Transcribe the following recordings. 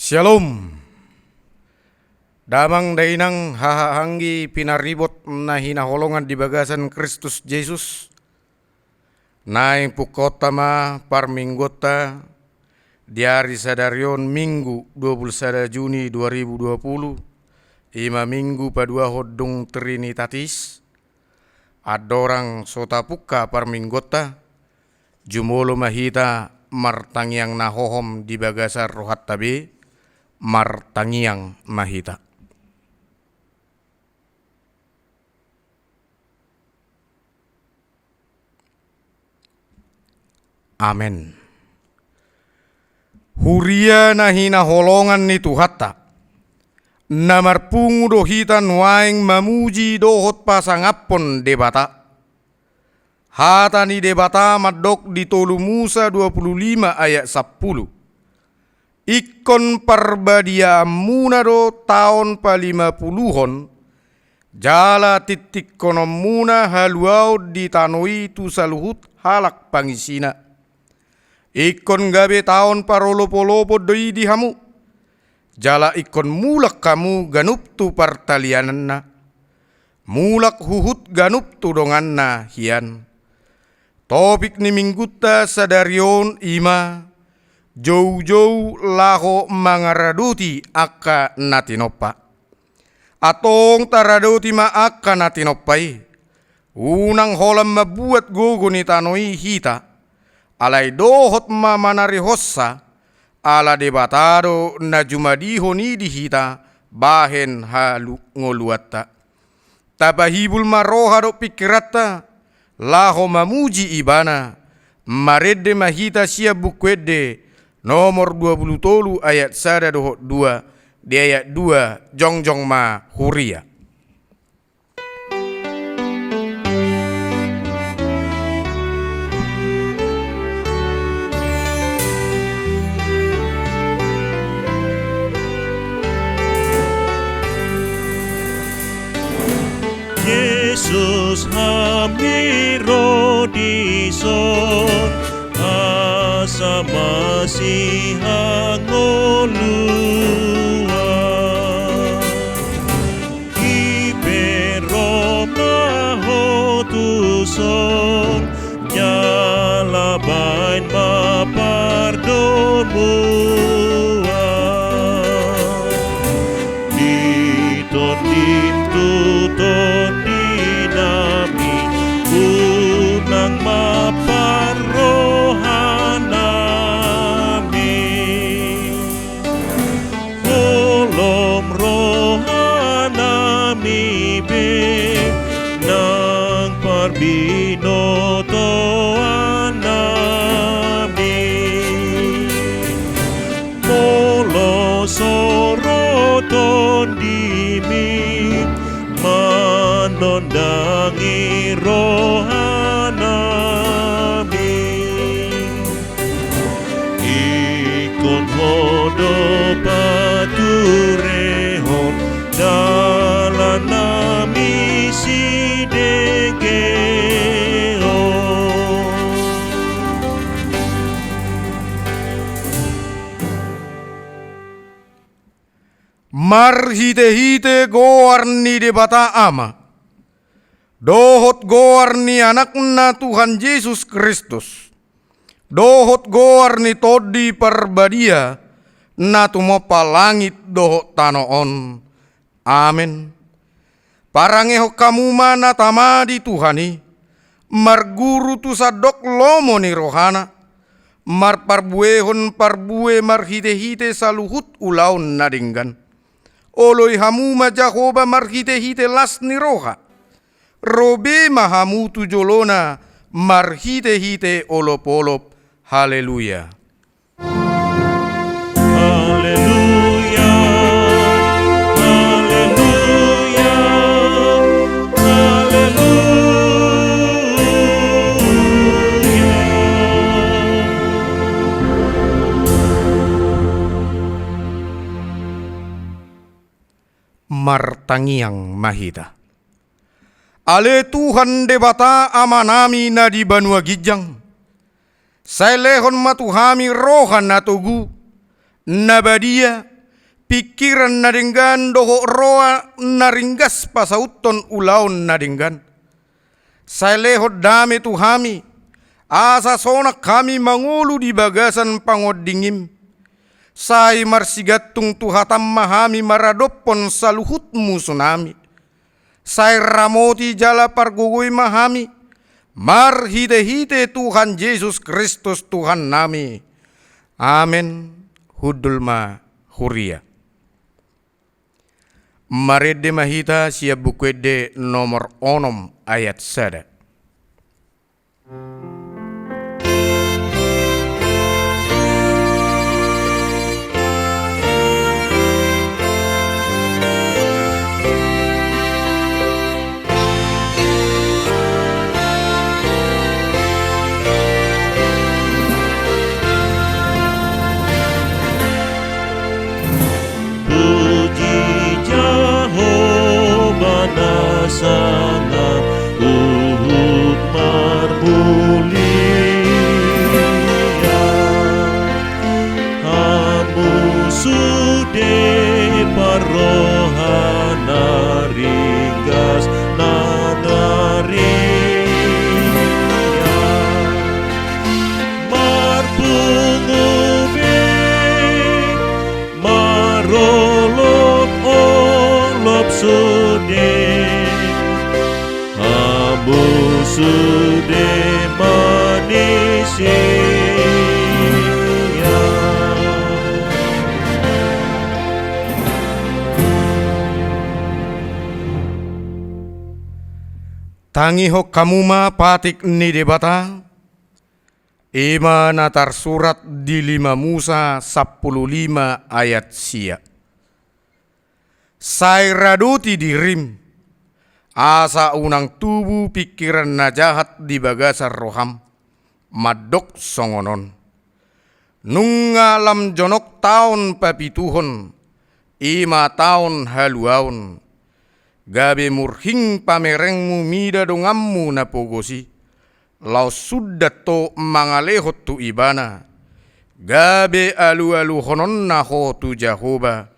Shalom. Damang dainang hahanggi pinaribot na hinaholongan di bagasan Kristus Jesus. Naing pukotama parminggota diari sadarion Minggu 21 Juni 2020. Ima minggu padua hodung Trinitatis. Adorang sotapuka parminggota. Jumolo mahita martangiang nahohom di bagasar rohat tabe. Martangiang mahita. Amen. Huria na hinaholongan ni Tuhata. Namarpungu dohitan waing mamuji dohot pasangapon debata. Hata ni debata madok di tolu Musa 25 ayat 10. Ikon parbadia munado tahun pa-50hon, jala titik kono muna haluau di tanoi tu saluhut halak pangisina. Ikon gabe tahun parolopo-lopo doi di hamu, jala ikon mulak kamu ganup tu partaliananna, mulak huhut ganup tu donganna hian. Topik ni mingguta sadarion ima, jauh-jauh laho mangaraduti akka natinopa. Atong taraduti ma akka natinopai. Unang holam mabuat gogo ni tanoi hita. Alay dohot ma manari hossa. Ala debatado na jumadiho ni di hita. Bahen halu ngoluata. Tabahibul maroha do pikirata. Laho mamuji ibana. Marede mahita siya bukwede. Nomor 23 ayat 1 di ayat 2 jongjong ma huria. Yesus hamiro dison asa masih hangolua Ibero mahotuson nyalabain mapardonmua Diton dim tuton dinami unang maparrohanami Kolom rohanami be nang parbinoto anami Molo soroton dimi manondangi rohanami Ikon hodo paturehon dalan nami sidegeo Marhite-hite goarni debata ama. Dohot goarni anakna Tuhan Yesus Kristus. Dohot goarni todi parbadia na tumopa langit dohot tanoon. Amen. Parangeho kamu mana tamadi Tuhani. Marguru tu sadok lomo ni rohana. Mar parbuehon parbue marhite-hite saluhut ulaun nadinggan. Oloi hamu majahoba marhite-hite las ni roha. Robe mahamu tujolona marhite-hite olop-olop. Haleluya. Haleluya, haleluya, haleluya. Martangiang mahita. Ale Tuhan debata amanami na di banua gijang. Sailehon matuhami rohan na tugu. Nabadia pikiran nadenggan doho roa naringgas pasauton ulaon nadenggan. Saya lehot dame tuhami, asa sonak kami mangulu di bagasan pangodingim. Sai marsigatung tuhatam mahami maradopon saluhutmu tsunami. Sai ramoti jala pargugui mahami, mar hite-hite Tuhan Yesus Kristus Tuhan nami. Amin. Hudulma huria. Marede mahita siap bukwede nomor onom ayat sada. Sana uhud marmulia Amu sude parohana ringgas nadaria Marpungube marolop sude sude manusia Tangi hok kamuma patik ni debata Ima natar surat di 5 Musa 15 ayat sia Sai raduti dirim asa unang tubuh pikiran najahat di bagasar roham madok songonon nungalam jonok taun papituhon 5 tahun haluaun gabe murhing pamerengmu mida dongammu napogosi lau sudah to mangalehot tu ibana gabe alu-alu honon naho tu Jahoba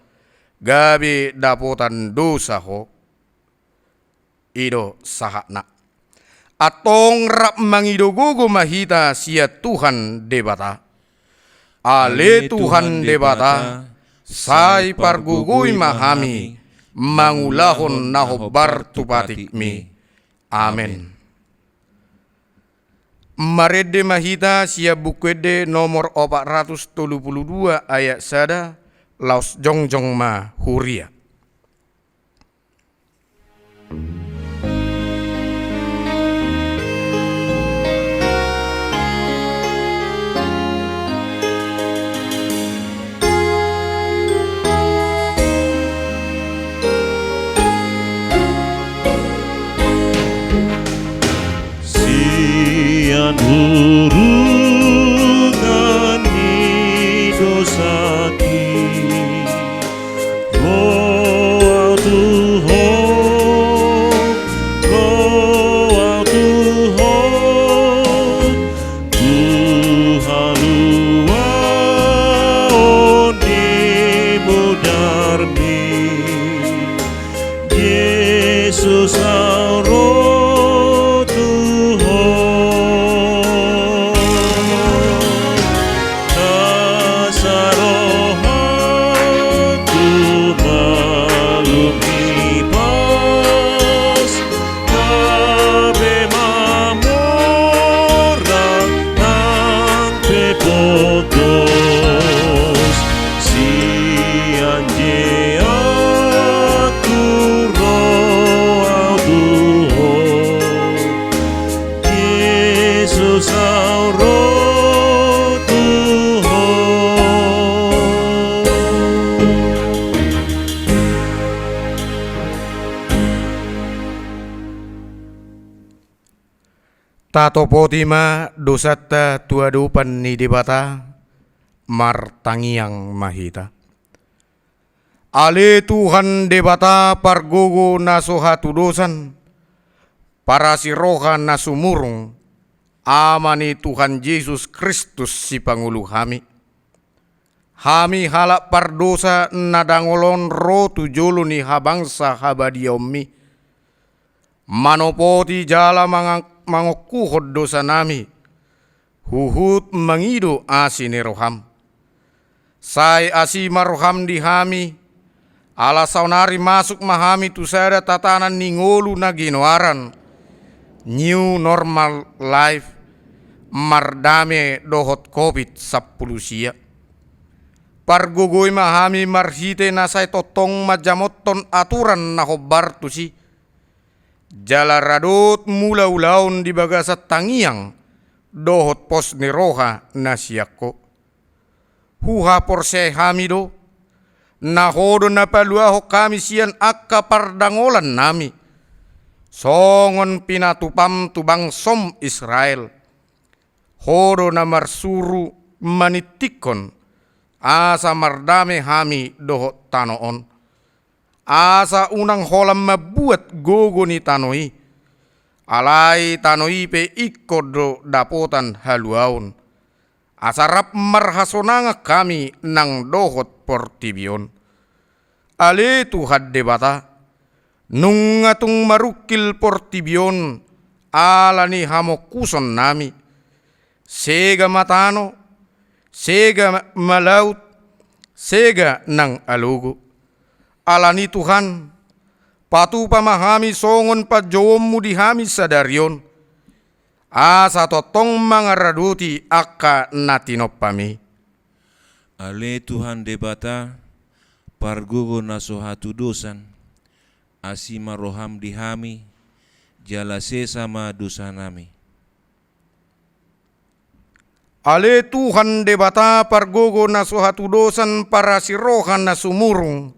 gabe dapotan dosa ho ido sahakna atong rap mangidogogo mahita sia Tuhan debata ale Tuhan debata sai pargugui mahami mangulahon nahobar tupatikmi amen. Marede mahita sia bukwede nomor 432 ayat sada laus jongjong ma huria. Hurungan ni dosaki Go out to home Go out to home Tuhan luani mudarmi Yesus auro Tato potima dosata tuadupan ni debata martangiang mahita. Ale Tuhan debata pargogo nasohatu dosan para siroha nasumurung amani Tuhan Yesus Kristus si Pangulu kami. Hami halak pardosa nadangolon ro tujolo ni habangsa habadiomi. Manopoti jala mangokuhod dosa nami. Huhut mangido asini roham. Sai asi maroham di hami. Ala saunari masuk mahami tusada tatanan ningolu na ginoaran. New normal life. Mardame dohot COVID-10 sia. Pargogoy mahami marhite nasay totong majamoton aturan na hobar tusi. Jalaradot mula-ulaun di bagasat tangiang dohot pos ni roha na siyako. Huha porse hamido nahodo na paluaho kami siyan akka pardangolan nami. Songon pinatupam tubang som Israel. Hodo na marsuru manitikon. Asa mardame hami dohot tanoon. Asa unang holam mabuat gogo ni tanoi. Alai tanoi pe ikodo dapotan haluaun. Asarap marhasonanga kami nang dohot portibion. Ale Tuhan debata. Nungatung marukil portibion. Alani hamokuson nami. Sega matano. Sega malaut, sega nang alugo. Alani Tuhan, patu pamahami songon pajommu dihami sadarion. Asa totong mangaraduti akka natinopami. Ale Tuhan debata, pargogo nasohatu dosan, asima roham dihami, jalase sama dosa nami. Ale Tuhan debata pargogo na suhatu dosan para sirohan na sumurung.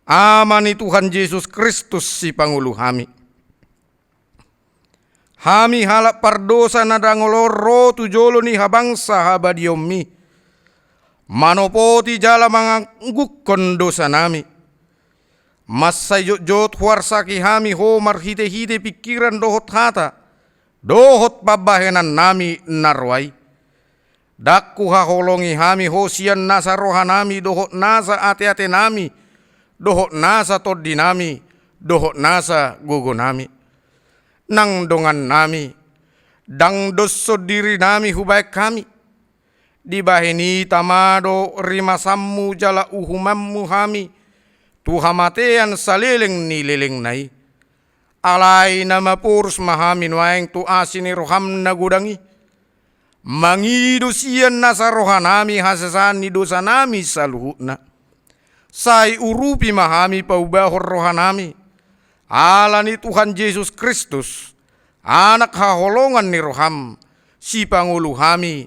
Amani Tuhan Yesus Kristus si Pangulu hami. Hami halak pardosa na dangoloro tujolo ni habangsa habadiomi. Manopoti jala manganggukon dosa nami. Masayot huarsaki hami ho marhite-hite pikiran dohot hata. Dohot pabahenan nami narwai. Dakku haholongi hami hosian nasa rohanami dohot nasa ate-ate nami. Dohot nasa toddi nami. Dohot nasa gogo nami. Nang dongan nami. Dang dosso diri nami hubaik kami. Dibahini tamado rimasammu jala uhumammu hami. Tuhamatean saleleng ni leleng nai. Alai nama purus mahamin waeng tu asini roham nagudangi. Mangido siyan nasa rohanami hasasani dosa nami saluhutna. Sai urupi mahami paubahor rohanami. Alani Tuhan Yesus Kristus. Anak haholongan ni roham. Si Pangulu hami.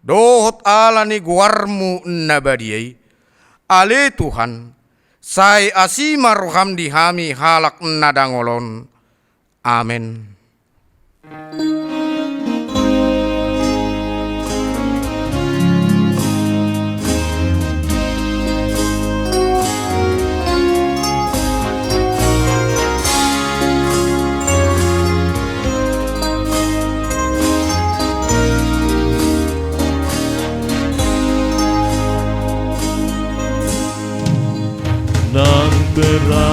Dohot alani guarmu nabadiyay. Ale Tuhan. Sai asima roham dihami halak nadangolon. Amen. Nang berara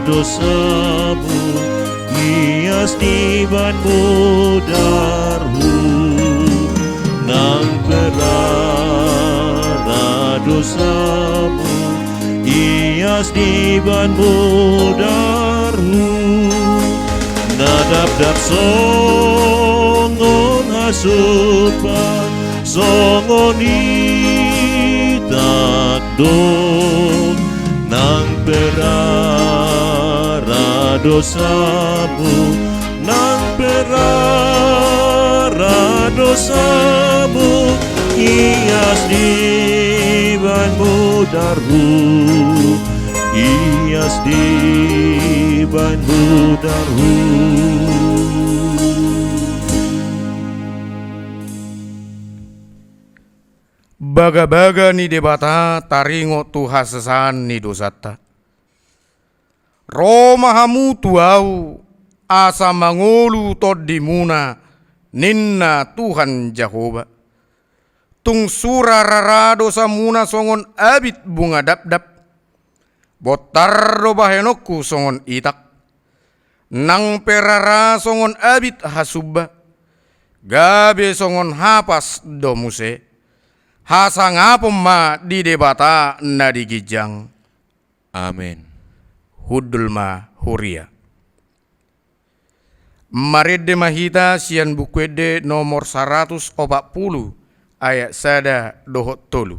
dosamu, ias dibanmu darhu. Nang berara dosamu, ias dibanmu darhu. Nadab-dab songon hasupan, songon itakdon. Nang berara dosamu, nang berara dosamu, ias dibanmu darhu, ias dibanmu darhu. Baga-baga ni debata taringo tu hasasan ni dosata. Roma hamu tuau asa mangolu todimuna ninna Tuhan Jehovah. tung sura rarado samuna songon abit bunga dap-dap, botar do bahenokku songon itak, nang perara songon abit hasubba, gabe songon hapas do muse, hasangapom ma di debata na digijang. Amin. Hudul ma huria. Marede mahita sian bukwede nomor 140 ayat sada dohot tolu.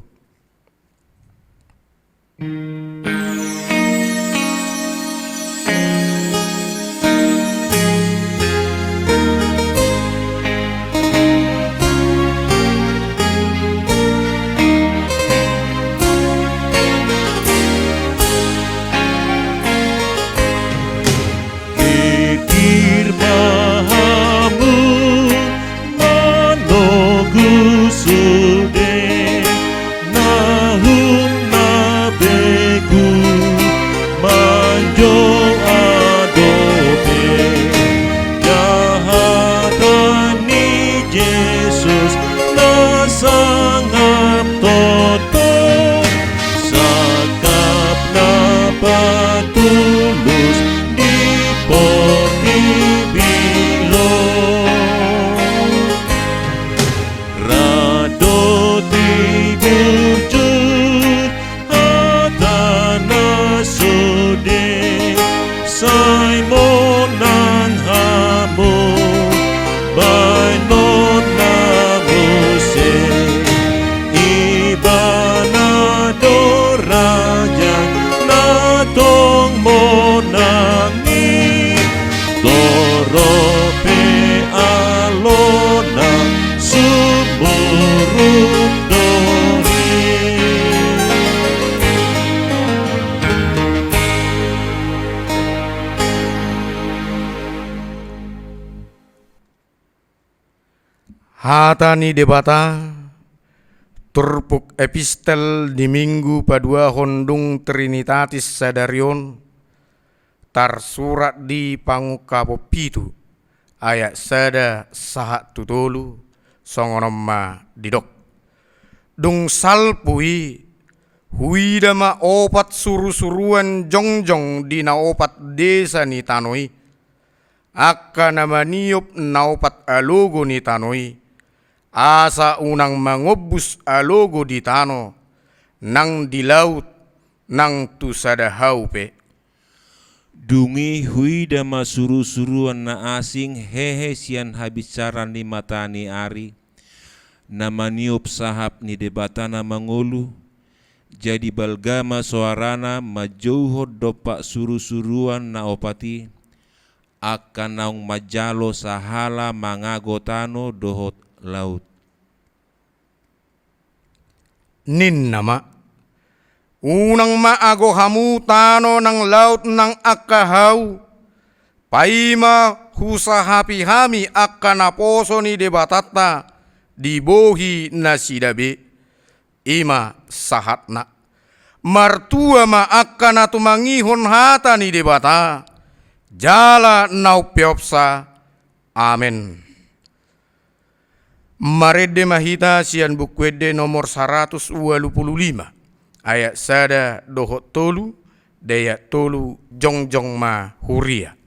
Hatani debata turpuk epistel di minggu padua hondung Trinitatis Sadarion tar surat di pangukapo pitu ayat sada sahat tutolu songonomma didok dung salpui huidama opat suru-suruan jongjong di na opat desa ni tanoi akka nama niup na opat alogo ni tanoi asa unang mangobus alogo di tano nang di laut nang tu sada haupe Dungi hui dama suru-suruan na asing hehe sian habisaran ni matani ari nama niup sahap ni debatana mangolu jadi balgama soarana majauhod dopak suru-suruan na opati akan naung majalo sahala mangagotano dohot laut. Nin nama unang maago hamutano ng laut ng akahaw paima husahapi hami akanaposo ni debatata dibohi na sidabi ima sahatna martua ma akana tumangihon hata ni debata jala naupiopsa amen. Marede mahita sian bukwede nomor 125 ayat sada dohot tolu daya tolu jongjong ma huria.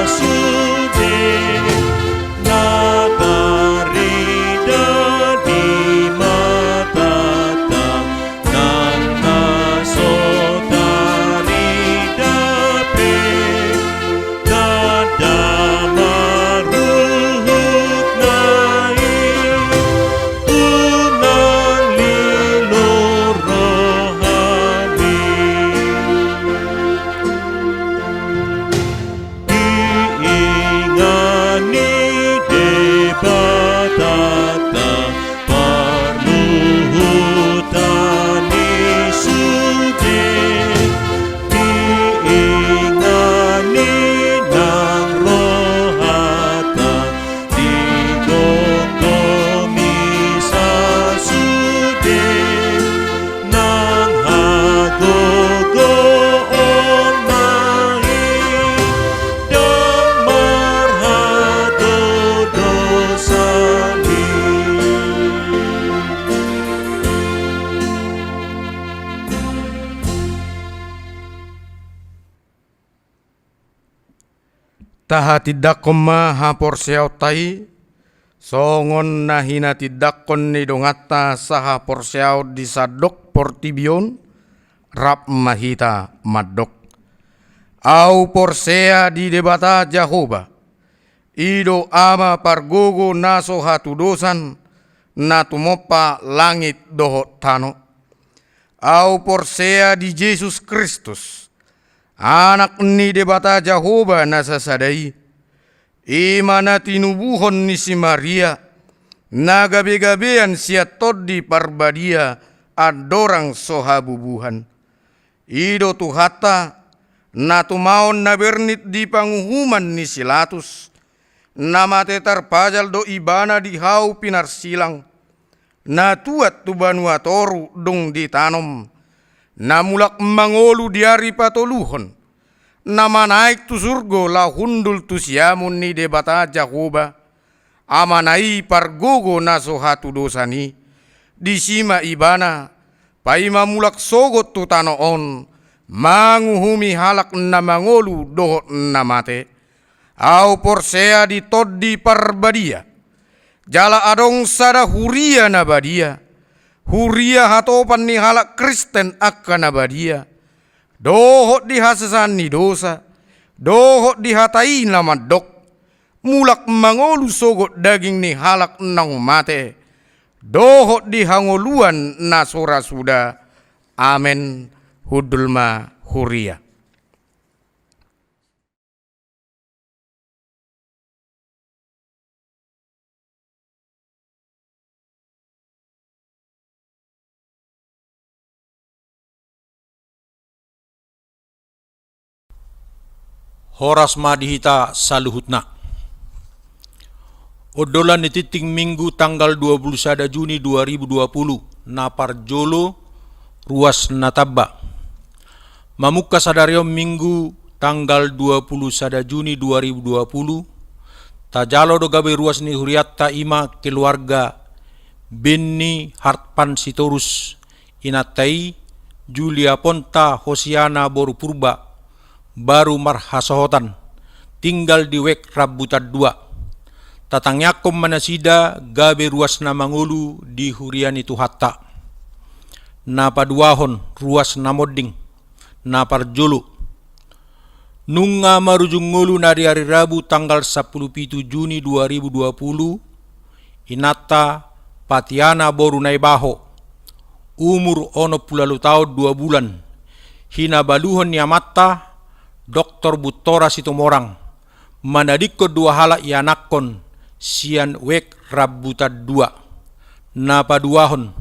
Sude Taha tidak koma hapor tai, songon nahina tidak kon ni dongata saha porsiao di sadok portibion, rap mahita madok. Au porsea di debata Jahoba, ido ama pargogo naso hatu dosan, na tumopa langit dohot tano. Au porsea di Yesus Kristus, anak ni debata Jahoba nasa sadai, imana tinubuhon ni si Maria, na gabe-gabean siya todi parbadia, adorang sohabubuhan. Ido tuhata, na tumaon na bernit di panguhuman ni Silatus, na mate tarpajal do ibana di hau pinarsilang, na tuat tu banua toru dong ditanom, na mulak mangolu diari patoluhon, na manaik tu surgo la hundul tu siamun ni debata Jahoba, amanai pargogo na sohatu dosani, disima ibana, paima mulak sogot tu tanoon, manguhumi halak na mangolu dohot na mate, au porsea di toddi parbadia, jala adong sada huria na badia, huria hatopan ni halak Kristen akka na badia, dohot di hasasan ni dosa, dohot di hatai na madok, mulak mangolu sogot daging ni halak nang mate, dohot di hangoluan na sora suda, amen, hudulma huria. Horas madihita saluhutna. Odolan ni titing Minggu tanggal 21 Juni 2020 na parjolo ruas natabba. Mamuka sadario Minggu tanggal 21 Juni 2020 tajalo do gabe ruas ni huriatta ima keluarga Benni Hartpan Sitorus inatai Julia Ponta Hosiana Boru Purba baru marhasohotan tinggal di wek Rabutan 2 tatangyakom manasida gabe ruas na mangulu di hurian itu hatta na paduahon ruas na modding na parjolo nunga marujung ngulu na di hari Rabu tanggal 17 Juni 2020 inata Patiana Boru Naibaho umur 60 tahun 2 bulan hina baluhon niamatta Dr. Butora Situmorang manadikko 2 hala ianakon sian wek Rabutan 2 na paduahon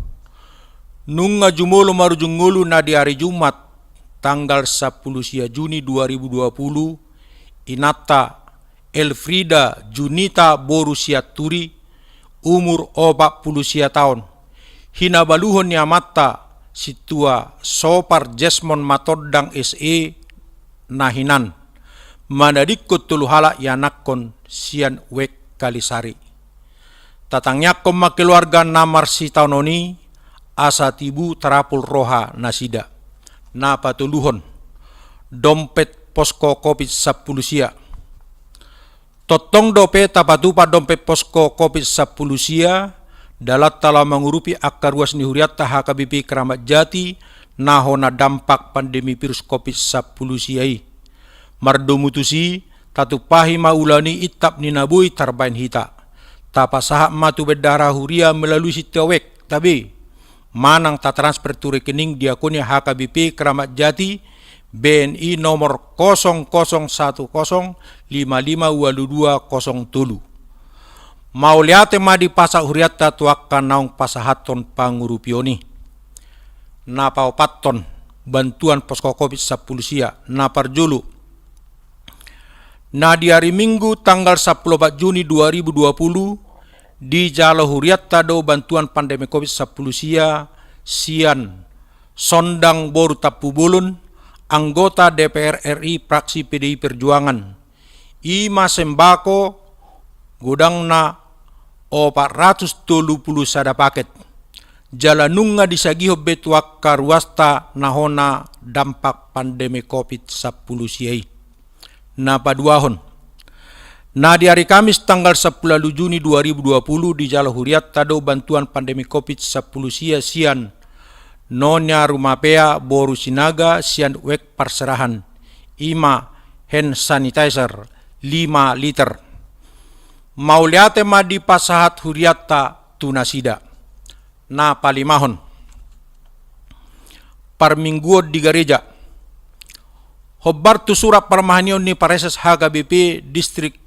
nunga jumolo marujung ngulu na di hari Jumat tanggal 10 Juni 2020 inata Elfrida Junita Boru Siaturi umur 40 tahun hina baluhon niamatta situa Sopar Jesmon Matodang SE nahinan manadikko 3 hala ianakon sian wek Kalisari tatangyakom makeluarga namar si taunoni asa tibu terapul roha nasida na patuluhon dompet posko COVID 10 sia totong dope tapatupa dompet posko COVID 10 sia dalat tala mengurupi akar ruas ni huriatta HKBP Keramat Jati nahona dampak pandemi virus COVID 10 siai mardomutusi tatupahi maulani itap ninabui tarbain hita tapasaha matu bedara huria melalui sitawek tabi manang tatransfer tu rekening diakonia HKBP Keramat Jati BNI nomor 0010552203 mauliate madi pasa huriatta tuakkan naung pasahaton pangurupioni na paupaton bantuan posko COVID 10 sia na parjulu na di hari Minggu tanggal 14 Juni 2020 di jalo huriatta do bantuan pandemi COVID 10 sia sian Sondang Boru Tapubulun anggota DPR RI fraksi PDI Perjuangan ima sembako gudangna 470 sada paket jalanunga disagiho betuak karuasta nahona dampak pandemi COVID 10 siai na paduahon Nah, di hari Kamis tanggal 10 Juni 2020 di Jalo Huriat tado bantuan pandemi COVID-10 sian nonya rumapea boru sinaga sian wek perserahan 5 hand sanitizer 5 liter. Mauliate ma di pasahat Huriatta tunasida. Na palimahon. Parmingguo di gereja. Hobbar tu surat permahanion ni Pareses HKBP distrik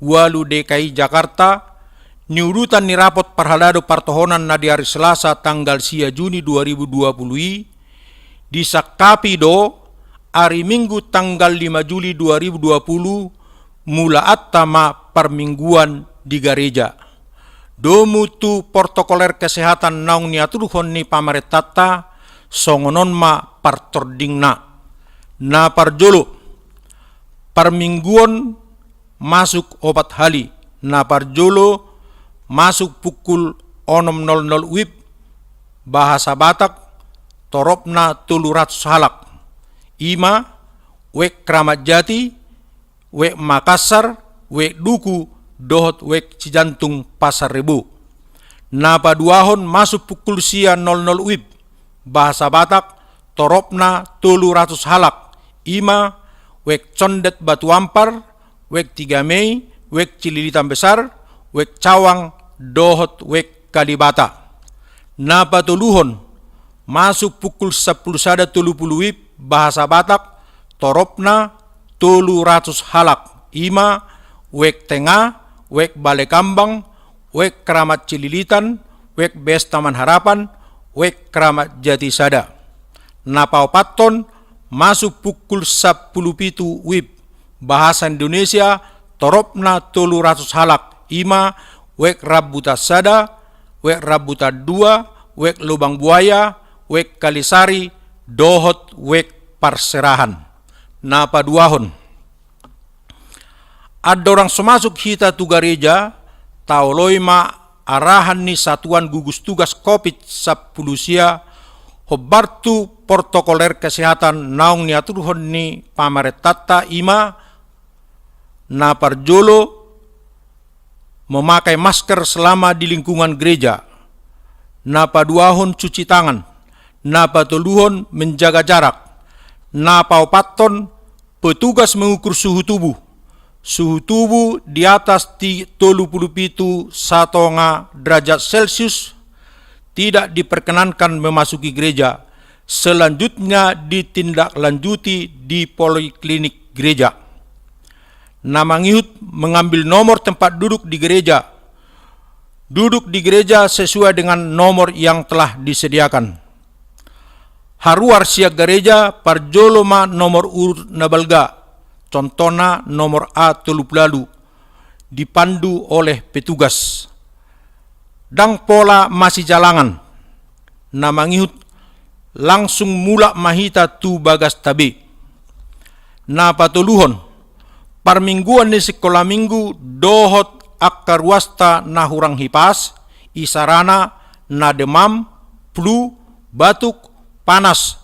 Walu DKI Jakarta niurutan ni rapot parhalado partohonan na di hari Selasa tanggal 10 Juni 2020 disakapi do hari Minggu tanggal 5 Juli 2020 mula atama permingguan di gereja. Domu tu protokoler kesehatan naung niaturuhon ni pamaretata songonon ma partordingna na parjolo permingguan masuk obat hali na parjolo masuk pukul 6.00 WIB bahasa Batak toropna 300 halak 5 wek Kramat Jati wek Makassar wek Duku dohot wek Cijantung Pasar Rebo. Napa duahon masuk pukul sia 00 WIB bahasa Batak toropna 300 halak 5 wek Condet Batu Ampar wek 3 Mei wek Cililitan Besar wek Cawang dohot wek Kalibata. Napa tuluhon masuk pukul 10.30 WIB bahasa Batak toropna 300 halak 5 wek Tengah wek Balekambang wek Kramat Cililitan wek Bes Taman Harapan wek Kramat Jatisada. Napa paton masuk pukul 10.07 WIB bahasa Indonesia toropna 300 halak 5 wek Rabuta Sada wek Rabuta 2 wek Lubang Buaya wek Kalisari dohot wek Parserahan. Napa duahon ada orang semasuk hita tu gereja taoloima arahan ni satuan gugus tugas COVID-10 sia hobartu protokoler kesehatan naung ni aturuhon ni pamaretata ima na parjolo memakai masker selama di lingkungan gereja, na paduahon cuci tangan, na patuluhon menjaga jarak, na paupaton petugas mengukur suhu tubuh di atas 37,5 derajat Celcius tidak diperkenankan memasuki gereja. Selanjutnya ditindaklanjuti di poliklinik gereja. Nama ngihut mengambil nomor tempat duduk di gereja. Duduk di gereja sesuai dengan nomor yang telah disediakan. Haruar siag gereja parjoloma nomor urut nabalga. Contohnya nomor A30 dipandu oleh petugas. Dang pola masih jalangan. Nama ngihut langsung mula mahita tu bagas tabe. Na patuluhon parmingguan ni sekolah minggu dohot akar wasta na hurang hipas, isarana na demam, flu, batuk, panas,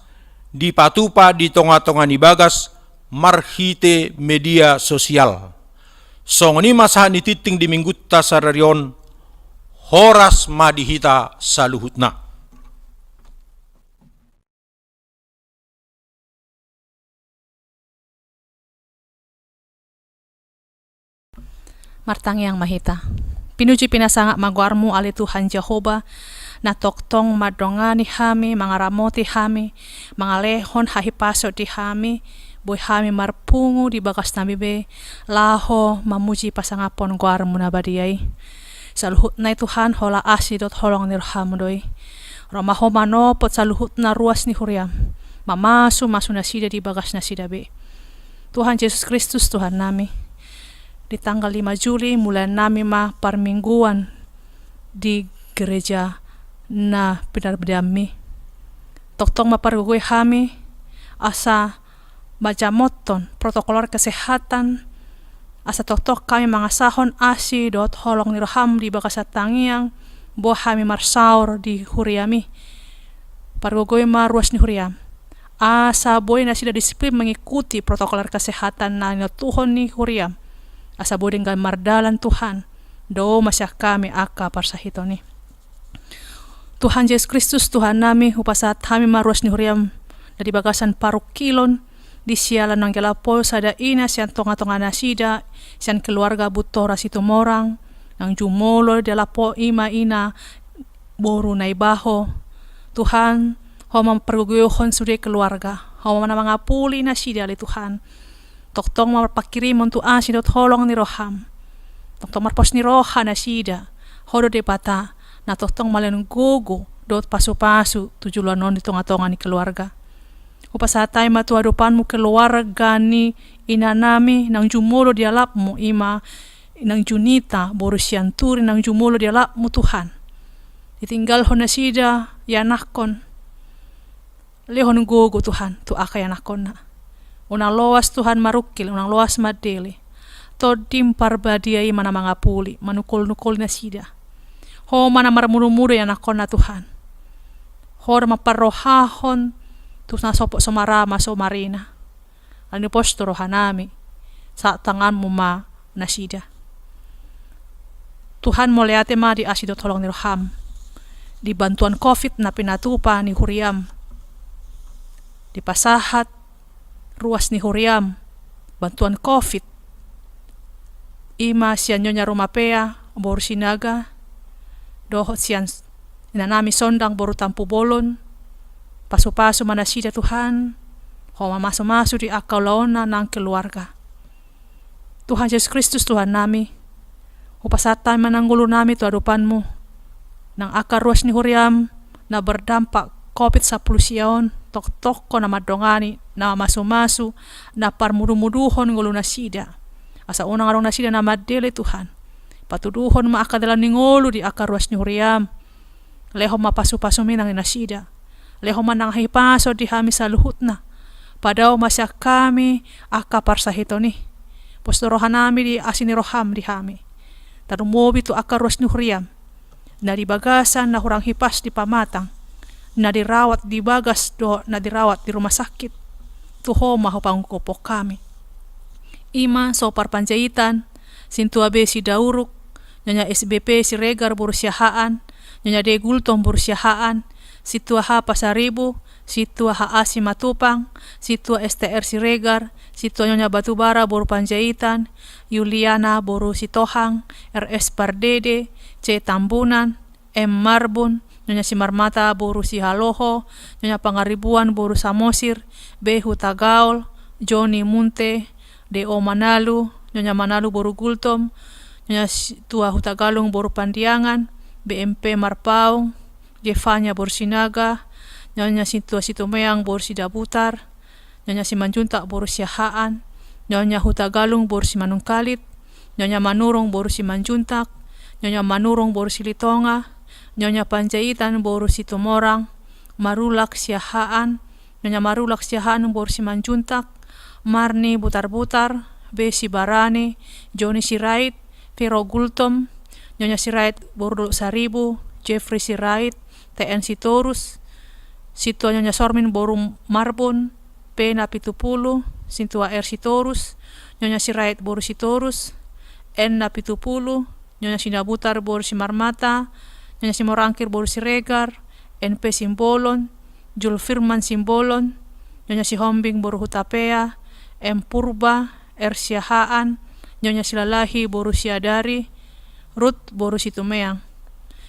di patupa di tonga-tonga ni bagas, marhite media sosial. Songoni masahan ititing di minggu tasararion, horas madihita saluhutna. Martang yang mahita. Pinuji pinasanga maguarmu ali Tuhan Jehova na toktong madongani hami, mangaramoti hami, mangalehon hahipaso di hami, boy hami marpungu di bagas nabibe, laho mamuji pasangapon guarmu na badiyay. Saluhut na Tuhan hola asidot holong nirhamdoi. Romaho mano pot saluhut na ruas ni huriam. Mamasu na sida di bagas na sidabe. Tuhan Yesus Kristus Tuhan nami. Di tanggal 5 Juli mulai nami parmingguan di gereja na pinarbedami. Toktong mapargugui hami asa bajamoton protokoler kesehatan asa toktok kami mangasahon asi dot holong nirham di bakasatangiang bo hami marsaur di huriami. Pargugui ruas ni huriam. Asa boy na sida disiplin mengikuti protokoler kesehatan na tuhon ni huriam. asa bodeng gal mardalan Tuhan, do masya kami aka parsahitoni. Tuhan Yesus Kristus Tuhan nami, upasat kami maruas ni huriam dari bagasan paruk kilon, di sialan ng galapo sada ina siyan tonga-tonga nasida, siyan keluarga Butora Situmorang, ng jumolo de lapo ima ina boru na ibaho. Tuhan, ho memperguguhon suri keluarga, ho na mga puli na sida li Tuhan. Toktong marpakirim untuk asidot holong ni roham. Toktong marpos ni roha na sida, hodo de bata, na toktong malen gugu, dot pasu-pasu, tujulan non di tonga-tonga ni keluarga. Upasatay matuadupanmu keluarga ni inanami, ng jumolo di alapmu ima, nang junita boru sianturi nang jumulo dia lap Tuhan. Ditinggal hona sida ya nakon. Lehon gogo Tuhan tu aka ya nakon na. Unang loas Tuhan marukil, unang loas madeli. Todim parbadia i mana mga puli, manukol-nukol na sida. Ho mana marmuru-muru ya nakon na Tuhan. Ho maparohahon tu nasopok somarama somarina. Ano posto rohanami sa tanganmu ma nasida. Tuhan moleate ma di asido tolong ni roham. Di bantuan COVID na pinatupa ni huriam. Di pasahat ruas ni huriam. Bantuan COVID. Ima siyan nyonya rumapea boru sinaga. Dohot siyan inanami sondang boru tampu bolon. Paso-paso manasida Tuhan. Homa maso-maso di akau laona ng keluarga. Tuhan Yesus Kristus Tuhan nami. Upasatan mananggulo nami tu adupanmu. Nang akar ruas ni huriam na berdampak COVID-10 siyaon, tok-tok ko na madongani, na masu-masu, na parmudu-muduhon ngulo na sida. Asa unang arong na sida na madele Tuhan. Patuduhon maakadalan ni ngolo di akar ruas ni huriam. Leho mapasu-pasu minang na sida. Leho manang hipaso di hami sa luhut na. Padaw masya kami aka parsahito ni. Posto rohanami di asini roham di hami. Tarumobi tu akar ruas ni huriam. Na di bagasan na hurang hipas di pamatang. Na dirawat di bagas do na dirawat di rumah sakit. Tuho maho pangkopok kami. Ima sopar panjaitan. Sintua be si dauruk. Nyonya SBP si regar burusyahaan. Nyonya de gultom burusyahaan. Situa ha pasaribu. Situa ha asi matupang. Situa STR si regar. Situa nyonya batubara boru panjaitan. Yuliana boru sitohang. RS Pardede. C Tambunan. M Marbun. Nyonya si Marmata boru si Haloho. Nyonya Pangaribuan boru Samosir. B Hutagaol. Johnny Munte. D.O. Manalu. Nyonya Manalu boru Gultom. Nyonya Tua Hutagalung boru Pandiangan. BMP Marpaung. Jefanya boru Sinaga. Nyonya Situa Situmeang boru si Dabutar. Nyonya si Manjuntak boru si Haan. Nyonya Hutagalung boru si Manungkalit. Nyonya Manurong boru si Manjuntak. Nyonya Manurong boru si Litonga. Nyonya Panjaitan boru si Tumorang. Marulak si Haan. Nyonya Marulak si Haan boru si Manjuntak. Marni Butar-Butar. B si Barani. Johnny Sirait. Vero Gultom. Nyonya Sirait boru Saribu. Jeffrey Sirait. TN Sitorus. Situa Nyonya Sormin boru Marbun. P Napitupulu. Sintua R Sitorus. Nyonya Sirait boru Sitorus. N Napitupulu. Nyonya Sinabutar boru si Marmata. Nyonya si Morangkir boru si Regar. NP Simbolon. Jul Firman Simbolon. Nyonya si Hombing boru Hutapea. M Purba. R Siahaan. Nyonya Silalahi boru si Adari. Ruth boru si Tumeang.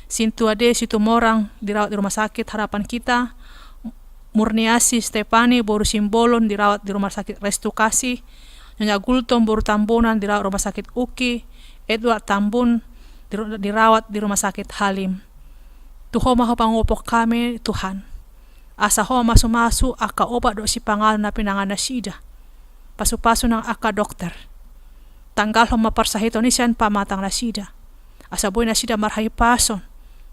Sintua D si Tumorang dirawat di rumah sakit Harapan Kita. Murniasi Stepani boru Simbolon dirawat di rumah sakit Restu Kasih. Nyonya Gultom boru Tambunan dirawat rumah sakit Uki. Edward Tambun dirawat di rumah sakit Halim. Tuho maho pangopok kami Tuhan. Asa ho masu-masu aka obat do si pangal na pinangan na sida. Pasu-pasu ng aka dokter. Tanggal ho maparsahito ni siyan pamatang na sida. Asa boy na sida marhay pason.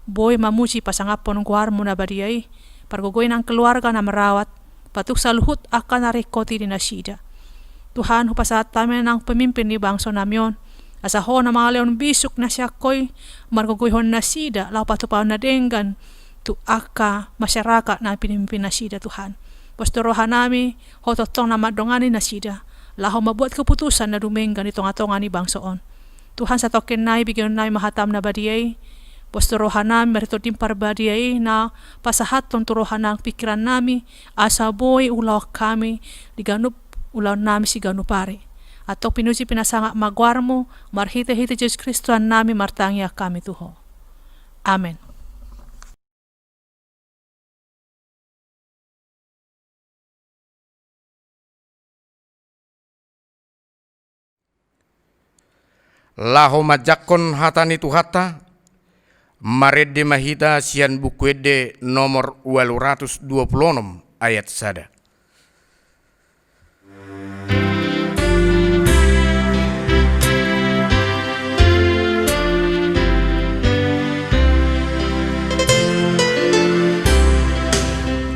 Boy mamuji pasangapon ng guarmo na bariyay. Pargugoy ng keluarga na merawat. Patuk sa luhut aka narikoti din na sida. Tuhan hupasat tamin ng pemimpin ni bangso namyon. Asa ho na mga leon bisuk na siya koy. Margugoy hon na sida. Lau patupaw na denggan. Tu aka masyarakat na pinimpin na sida Tuhan. Posto rohanami. Ho totong na madongani na sida. laho mabuat keputusan na dumenggan ni tonga-tonga ni bangsoon. Tuhan sa token nai bigyan nai mahatam na badiyay, bos turohan nami marito timpar badiyay na pasahaton turohan ng pikiran nami, asa boy ulaw kami, diganup ulaw nami si ganupari. Atau pinuji pinasanga magwarmo, marhite-hite Diyos Kristo an nami martangya kami tuho. Amen. Laho majakon hatani tu hata, marede mahita sian bukuede nomor 226 ayat sada.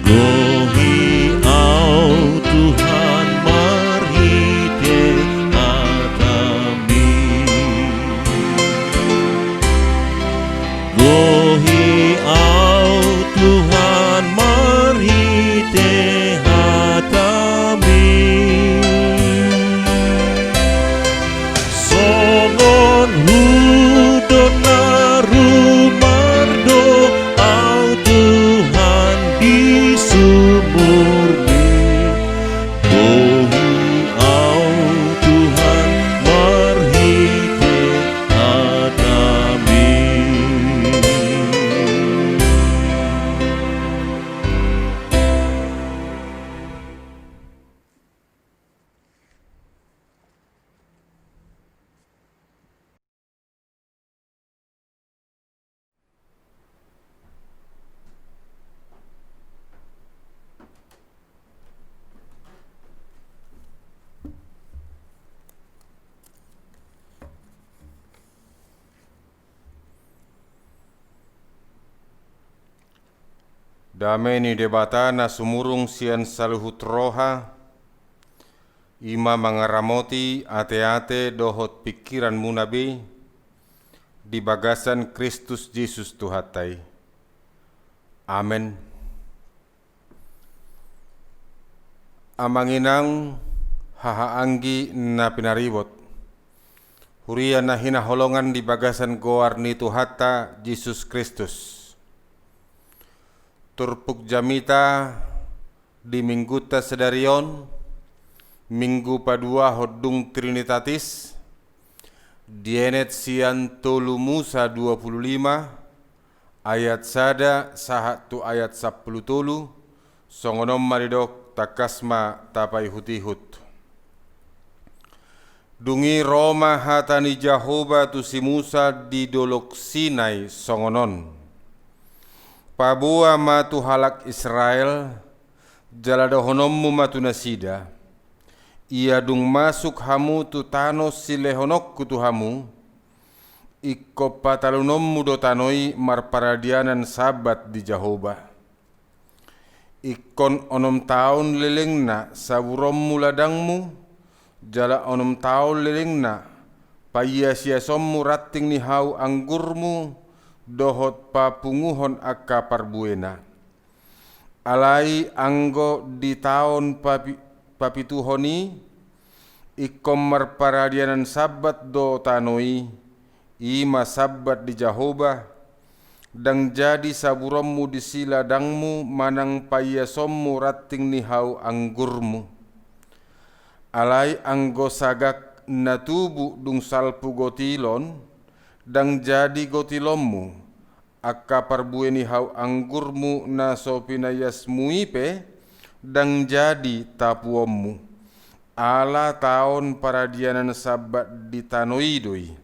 Gohi au Tuhan marhite hatami. Gohi au Tuhan marhite hatami. Songon hudona rumardo au Tuhan di sumurni. Gohi au Tuhan marhite hatami. Damai ni debata na sumurung sian saluhut roha, ima mangaramoti ate-ate dohot pikiran munabi, di bagasan Kristus Yesus Tuhatai. Amen. Amanginang hahaanggi na pinaribot, huria na hinaholongan di bagasan goar ni Tuhata Yesus Kristus. Turpuk jamita di mingguta sedarion, minggu padua hodung Trinitatis, dienet sian tolu Musa 25, ayat sada sahat tu ayat 10 tolu, songonom maridok takasma tapai hutihut. Dungi Roma hatani Jahoba tu si Musa di dolok Sinai songonon. Pabua matu halak Israel, jalada honommu matu nasida. Ia dung masuk hamu tu tano silehonok kutu hamu. Ikko patalunommu do tanoi marparadianan sabat di Jahoba. Ikkon onom taun lelengna saburommu ladangmu, jala onom taun lelengna paya siasommu ratting ni hau anggurmu, dohot papunguhon akka parbuena. Alai anggo di tahun papituhoni, ikom marparadianan sabat do tanoi, ima sabat di Jahoba, dang jadi saburommu di siladangmu manang payasommu ratting ni hau anggurmu. Alai anggo sagak natubu dung salpu gotilon, dang jadi gotilommu, akka parbueni hau anggurmu na sopinayas muipe, dang jadi tapuommu. Ala taon paradianan sabat di tanoidoi.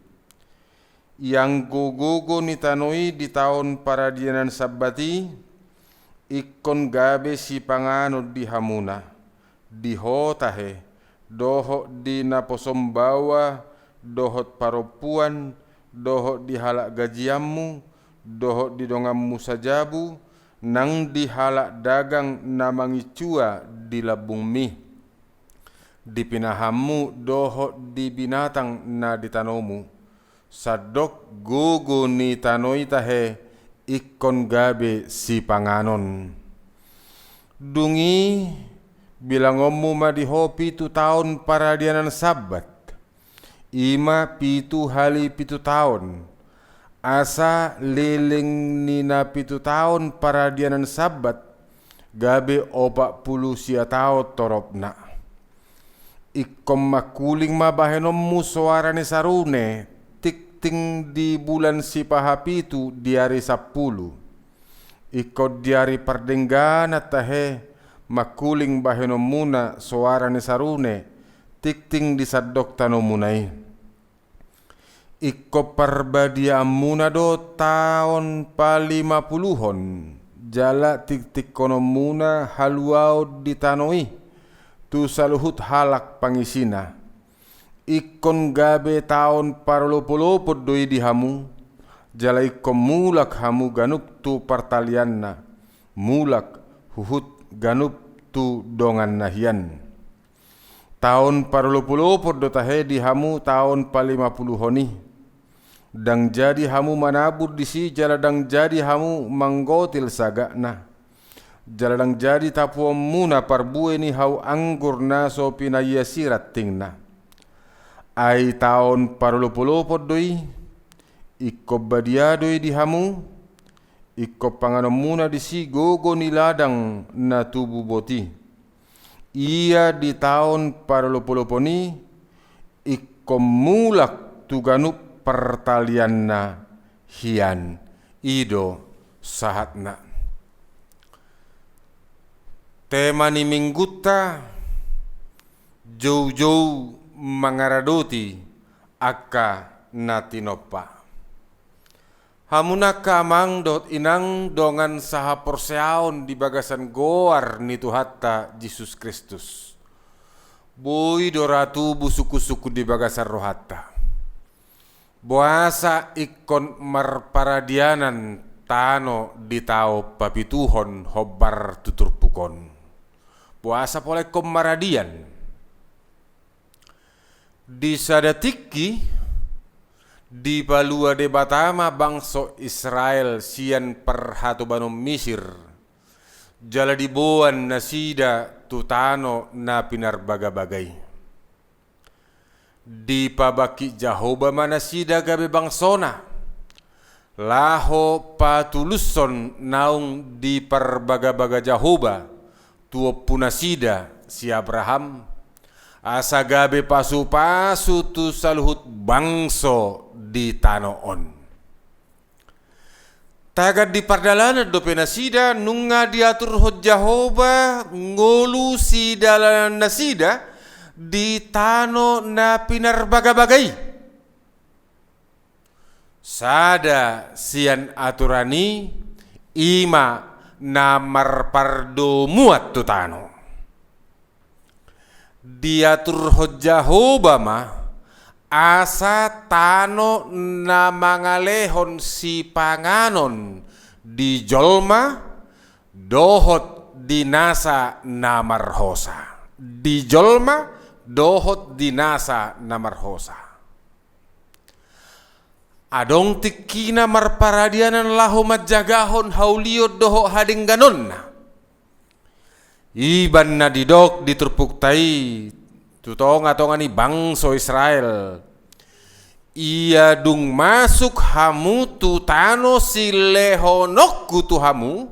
Yang gogogo ni tanoi di tahun paradianan sabati, ikon gabe si pangano di hamuna, di hotahe, doho di naposombawa, dohot paropuan, doho di halak gajiammu, doho di dongammu sajabu, nang di halak dagang namangi cua di labung mi. Di pinahammu doho di binatang na di tanomu, sadok gogo ni tanoi tahe ikon gabe si panganon. Dungi bilang ommu ma di ho 7 tahun paradianan sabat. Ima 7 hali 7 tahun. Asa leleng nina 7 tahun paradianan sabat. Gabe 40 sia tao toropna. Ikom makuling mabahenommu suarane sarune. Tikting di bulan sipahapitu di hari 10. Ikut di hari perdenggana tahe makuling bahenomuna suarane sarune. Tikting di sadok tanomunai. Iko perbadia muna do tahun pa-50-hon. Jala tik-tik kono muna haluau ditanoi. Tu saluhut halak pangisina. Ikon gabe tahun parlopolopod doi di hamu. Jala ikon mulak hamu ganup tu partalianna. Mulak huhut ganup tu dongan nahian. Tahun parlopolopod do tahe di hamu tahun pa-50-honi. Dang jadi hamu manabur di si jaladang jadi hamu manggotil sagakna. Jaladang jadi tapuam muna parbue ni hau anggur na so pinaya sirat tingna. Ai tahun parlopolopod doi. Iko badia doi di hamu. Iko panganom muna di si gogo ni ladang na tubuh boti. Ia di tahun parlopoloponi. Iko mulak tuganup pertalianna hian ido sahatna. Tema ni mingguta jauh-jauh mangaradoti akka natinopa. Hamuna kamang dot inang dongan saha porseaon di bagasan goar ni Tuhatta Yesus Kristus. Boy doratu busuku-suku di bagasan rohatta. Buasa ikon marparadianan tano di tao papituhon hobar tuturpukon. Buasa pole kom maradian. Di sadatiki di balua de batama bangso Israel sian perhatubanom Misir. Jala di boan nasida tutano na pinarbaga-bagay. Di pabaki Jahoba manasida gabe bangsona. Laho patuluson naung di perbaga-baga Jahoba. Tuo punasida si Abraham. Asa gabe pasu-pasu tu saluhut bangso di tanoon. Tagad di pardalanan do penasida nunga diatur hot Jahoba ngolu si dalan nasida. Di tano na pinarbaga-bagay. Sada sian aturani ima na marpardo muat tu tano. Diatur Jahoba ma asa tano na mangalehon si panganon di jolma dohot dinasa na marhosa. Di jolma dohot dinasa na marhosa. Adong tikina marparadianan lahu majagahon hauliot doho hading ganon na. Iban na didok diturpuktai tutong atongani bangso Israel. Ia dung masuk hamu tutano si lehonok kutu hamu.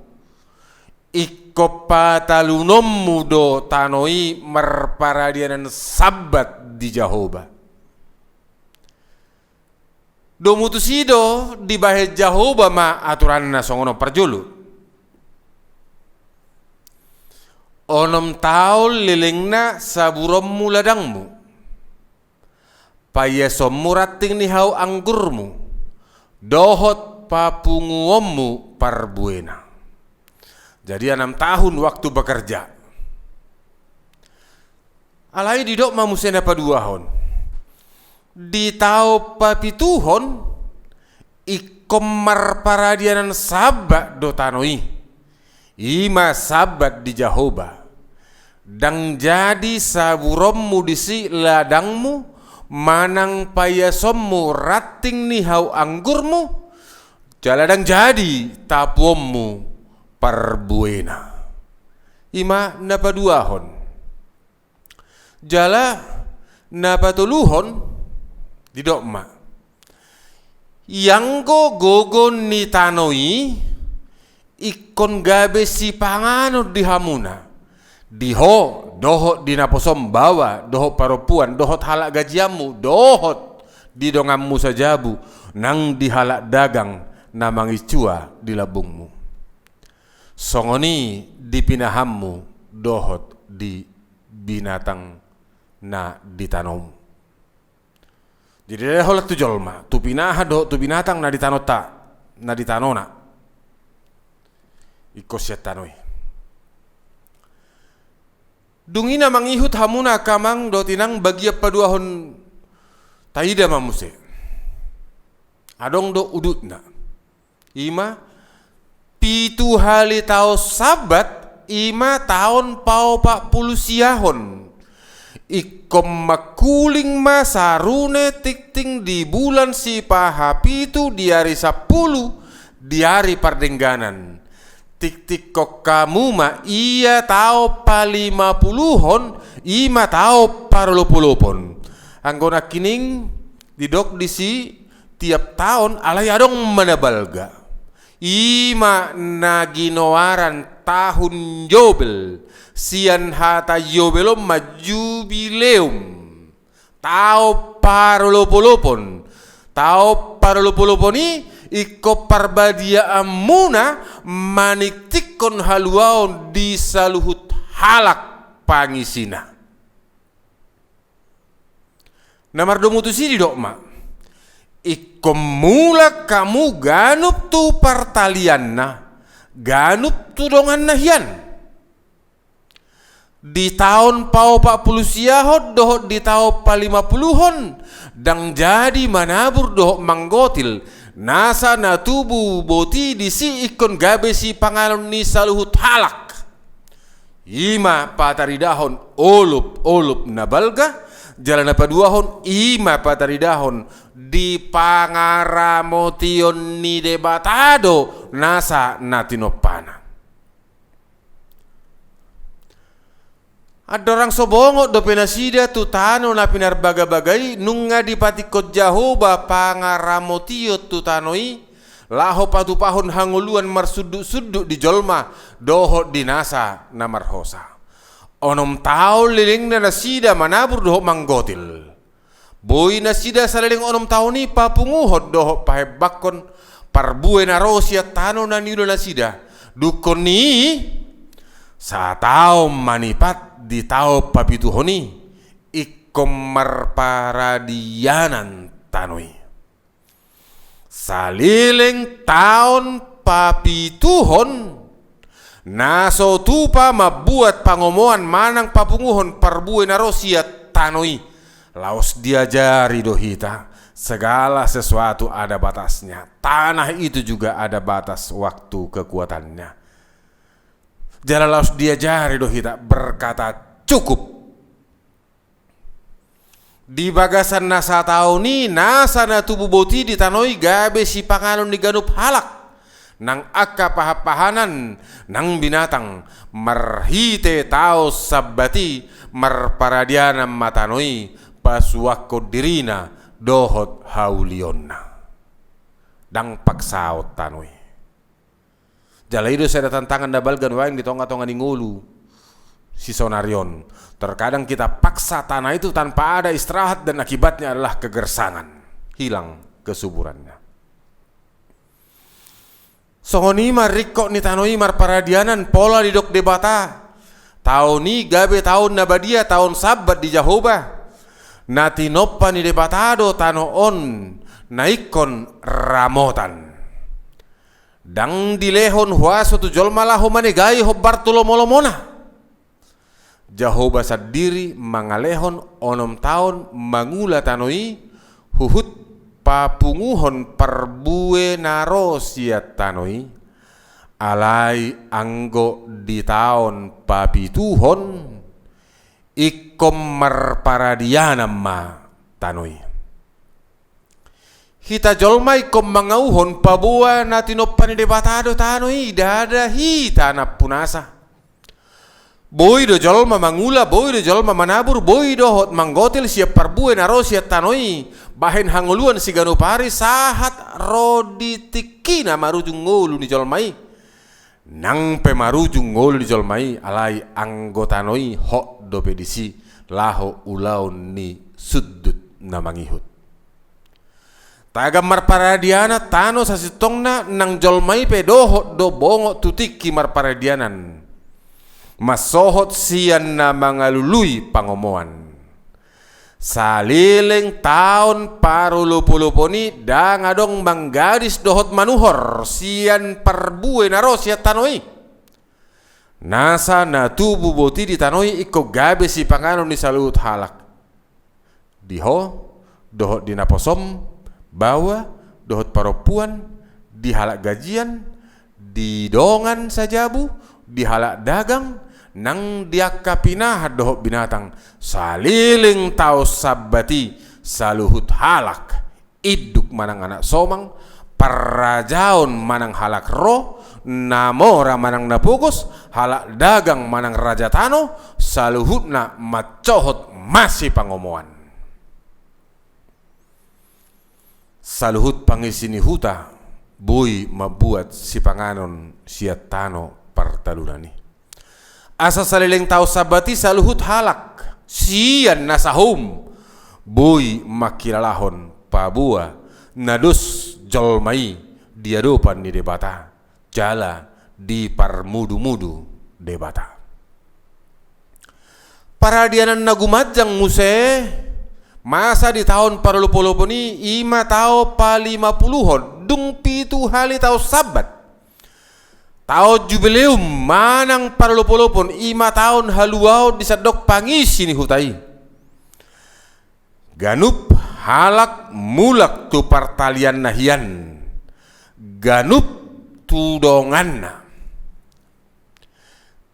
Iko patalunom mudo tanoi marparadianan sabat di Jahoba. Do mutusido di bahe Jahoba ma aturan na songono parjulu. Onom taul lilingna saburommu ladangmu. Payesommu rating ni hau anggurmu. Dohot papunguommu parbuena. Jadi 6 tahun waktu bekerja. Alai didok mamusena paduahon. Di tau papituhon ikom marparadianan sabat do tanoi. Ima sabat di Jahoba. Dang jadi saburommu disi ladangmu manang payasommu rating ni hau anggurmu. Jaladang jadi tapuommu parbuena. Ima napaduahon. Jala napatuluhon di dokma. Yang gogon ni tanoi ikon gabe si pangano di hamuna. Diho dohot di naposom bawa, dohot parupuan, dohot halak gajiamu, dohot di dongammu sajabu, nang di halak dagang na mangicua di labungmu. Songoni di pinahammu, dohot di binatang na ditanong. Jadi deholat tu jolma, tu pinaha dohot tu binatang na ditanota, na ditanona. Ikos tanoi. Dungina mangihut hamuna kamang do tinang bagia paduahon taida mamuse. Adong do udutna. Ima pitu hali tao sabat ima tahun pau 40 siahon. Ikom makuling masarune tikting di bulan si paha pitu di hari 10 di hari pardengganan. Tik-tik kok kamu ma iya tao pa 50-hon, ima tao parulupulupon. Anggona kining didok disi tiap tahun alay adong manabalga. Ima naginoaran tahun Yobel, sian hata Yobelom majubileum. Tao parulupulupon. Tao parulupuluponi iko parbadia amuna maniktikon haluaon di saluhut halak pangisina. Namar domutusi di dokma. Iko mula kamu ganup tu partalianna, ganup tu dongan nahian. Di tahun pau 40 siahot dohot di tahun pa 50-hon dang jadi manabur dohot manggotil. Nasa na tubu boti disi ikon gabe si pangalon ni saluhut halak. Ima pataridahon olup na balga. Jalan paduahon ima pataridahon di pangaramotion ni debatado nasa natinopana. Ada orang sobongo do penasida tu tano na pinarbaga-bagai nunga di patikot Jahoba pangaramotio tu tanoi laho patupahon hanguluan marsuduk-suduk di jolma dohot dinasa na marhosa. Onom tao liling na nasida manabur dohot manggotil. Boy nasida sa liling onom tao ni papunguhot dohot pahebakon parbue na rosya tano na nilo nasida. Dukon ni sa tao manipat di tao papituhoni ikom marparadianan tanoi. Saliling taon papituhon naso tupa mabuat pangomoan manang papunguhon parbue na rosya tanoi. Laos diajari dohita segala sesuatu ada batasnya. Tanah itu juga ada batas waktu kekuatannya. Jala laos diajari dohita berkata cukup. Di bagasan nasa tauni nasa na tubuh boti ditanoi gabe si pangalon di ganup halak. Nang akka pahapahanan nang binatang marhite tao sabati marparadiana matanoi pasuwako dirina dohot haulionna. Dang paksaot tanoi. Jala itu saya tantangan dabalgan waing di tonga-tonga ngulu si sonarion. Terkadang kita paksa tanah itu tanpa ada istirahat dan akibatnya adalah kegersangan, hilang kesuburannya. Songoni mariko ni tanoi mar paradianan pola di dok debata. Tahun ni gabe tahun nabadia tahun sabat di Jahoba. Nati noppa ni debatado tano on naikon ramotan. Dang dilehon huaso tu jolmalah humanegai ho Bartolomolomona. Jahoba sadiri mangalehon onom tahun mangula tanoi huhut papunguhon parbue narosia tanoi alai anggo di tahun papituhon ikom marparadianam ma tanoi. Hita jolmai kom mangauhon pabua natinopan debatado tanoi dada hita na punasa. Boy do jolma mangula, boy do jolma manabur, boy dohot manggotil siap parbue naro siap tanoi. Bahen hanguluan si ganupari sahat rodi tikina marujung ngulu ni jolmai. Nang pemarujung ngulu ni jolmai alai anggotanoi hok do pedisi laho ulaun ni sudut namangihut. Tagam marparadiana tano sasitongna nang jolmai pe dohot do bongo tutiki marparadianan. Masohot siyan na mga luluy pangomoan. Saliling taon parulupo-lupo ni dangadong manggadis dohot manuhor siyan parbue naro siya tanoi. Nasa natubu boti di tanoi iko gabe si panganon ni salut halak. Diho dohot dinaposom bawa dohot paropuan di halak gajian di dongan sajabu di halak dagang nang diaka pinahad dohok binatang saliling tau sabati saluhut halak iduk manang anak somang parajaon manang halak ro namora manang napukus halak dagang manang raja tano saluhutna macohot masih pangomoan saluhut pangisini huta boy mabuat si panganon siat tano partalunani. Asa saliling tau sabati saluhut halak siyan nasahum boy makilalahon pabua nadus jolmai diadopan ni debata jala di parmudu-mudu debata. Paradianan nagumajang muse masa di tahun parulupo-lupo ni 5 tao pa 50 dung 7 hali tau sabat. Tao jubileum manang parulupo-lupon 5 tahun haluau disadok pangisi ni hutai. Ganup halak mulak tu partalian nahian. Ganup tu donganna.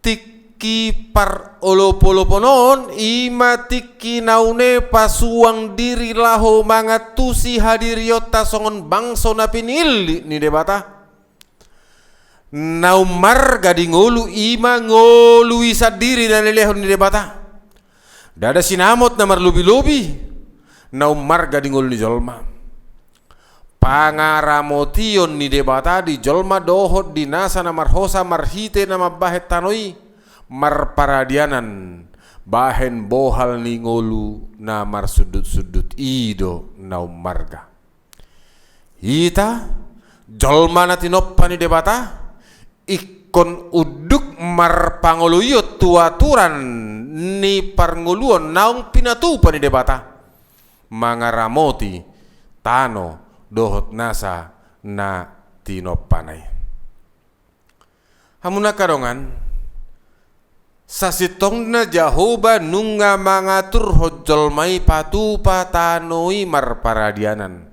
Tiki parulupo-luponon 5 tiki naune pasuang diri laho mangatusi hadiriota songon bangso na pinili ni debata. Naumar gadi ngolu ima ngolu isa diri dan lelehon ni debata. Dada sinamot na marlubi-lubi. Naumar gadi ngolu ni jolma. Pangaramotion ni debata di jolma dohot di nasa na marhosa marhite na mabahet tanoi marparadianan bahen bohal ni ngolu na marsudut-sudut ido naumarga. Ita jolma na tinoppa ni debata ikon uduk marpanguluyot tuaturan ni parnguluon naung pinatupa ni debata mangaramoti tano dohot nasa na tinopanay. Hamuna karongan sasitong na Jehovah nunga mga turhot jolmay patupa tanoi marparadianan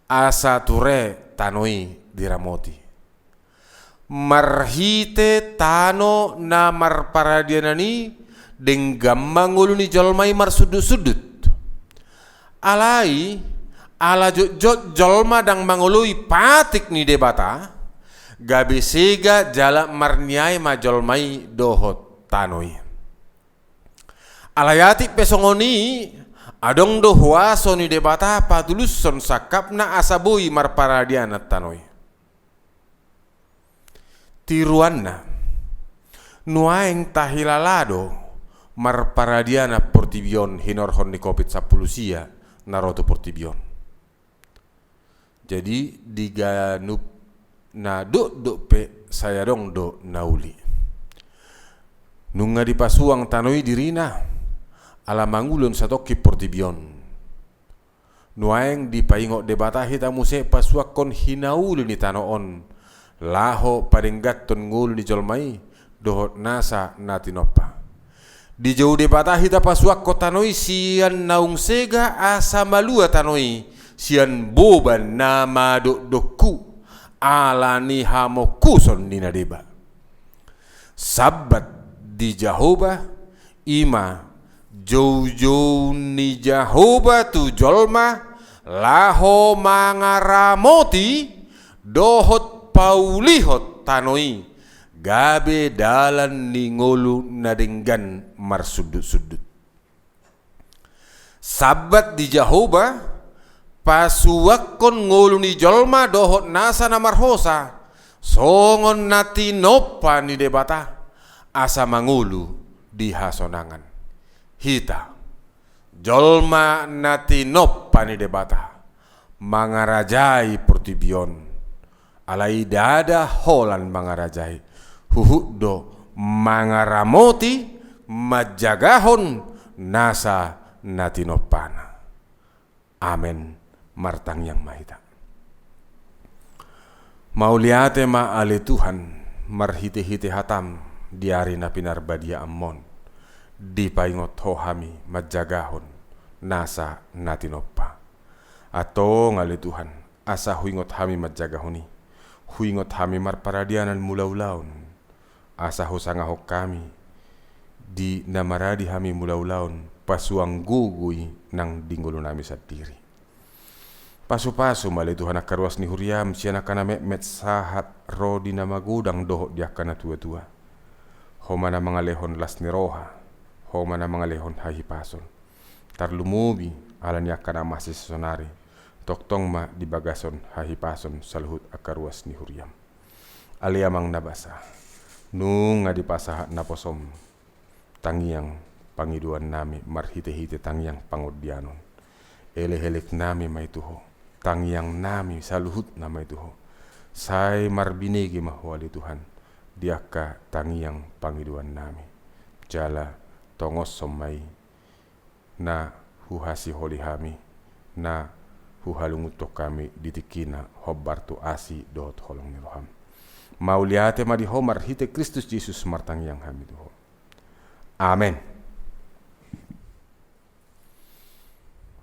asa ture tanoi diramoti. Marhite tano na marparadianani denggam mangulu ni jolmai marsudut-sudut. Alai ala jot jolma dang mangului patik ni debata gabe sega jala marniai ma jolmai dohot tanoi. Alayati pesongoni adong dohwaso ni debata patuluson sakapna asabui marparadiana tanoi. Tiruanna nuaeng tahilalado marparadiana portibion hinorhon ni kopit 10 sia naroto portibion. Jadi diganup na do pe saya dong do nauli. Nunga di pasuang tanoi dirina ala mangulon satoki portibion. Nuaeng di paingok debata hita muse pasuak kon hinauli ni tanoon. Laho padenggaton ngulu ni jolmai dohot nasa natinopa. Di jauh debata hita pasuak ko tanoi sian naung sega asa malua tanoi sian boban nama doku alani hamokuson ni nadeba. Sabat di Jehovah ima jauh ni Jehovah tu jolma laho mangaramoti dohot paulihot tanoi gabe dalan ni ngolu nadenggan marsudut-sudut. Sabat di Jehovah pasuwakon ngolu ni jolma dohot nasa na marhosa songon nati nopa ni debata asa mangulu di hasonangan. Hita jolma nati nopa ni debata mangarajai portibion alai dada holan mangarajai huhuddo mangaramoti majagahon nasa natinopana. Amen. Martang yang mahita. Mauliate ma ale Tuhan marhite-hite hatam diari na pinarbadia ammon di paingot hohami majagahon nasa natinoppa. Ato ngale Tuhan asa huingot hami majagahoni huingot hami marparadianan mulaulaun asa husangahok kami di namaradi hami mulaulaun pasuang gugui nang dinggulo nami sa diri. Pasu-pasu mali Tuhan akarwas ni huriam siya nakana met sahat rodi na magudang doho diak kana tua-tua. Homa na mga lehon las ni roha, homa na mga lehon hahipason. Tarlumubi ala niya kana masih sonari, toktong ma di bagason hahipason saluhut akarwas ni huriam. Aliamang nabasa, nung nga di pasahat na posom, tangiang pangiduan nami marhite-hite tangiang pangudyanon. Ele-helek nami may tuho. Tangiang nami saluhut na may tuho. Say marbinigi mahwali Tuhan. Diaka tangiang pangiduan nami. Jala tongos somay na huhasi holi hami na huhalungutok kami ditikina hobbartu asi dohot holong niloham. Mauliate madiho marhite Kristus Jesus martangiang hami tuho. Amen.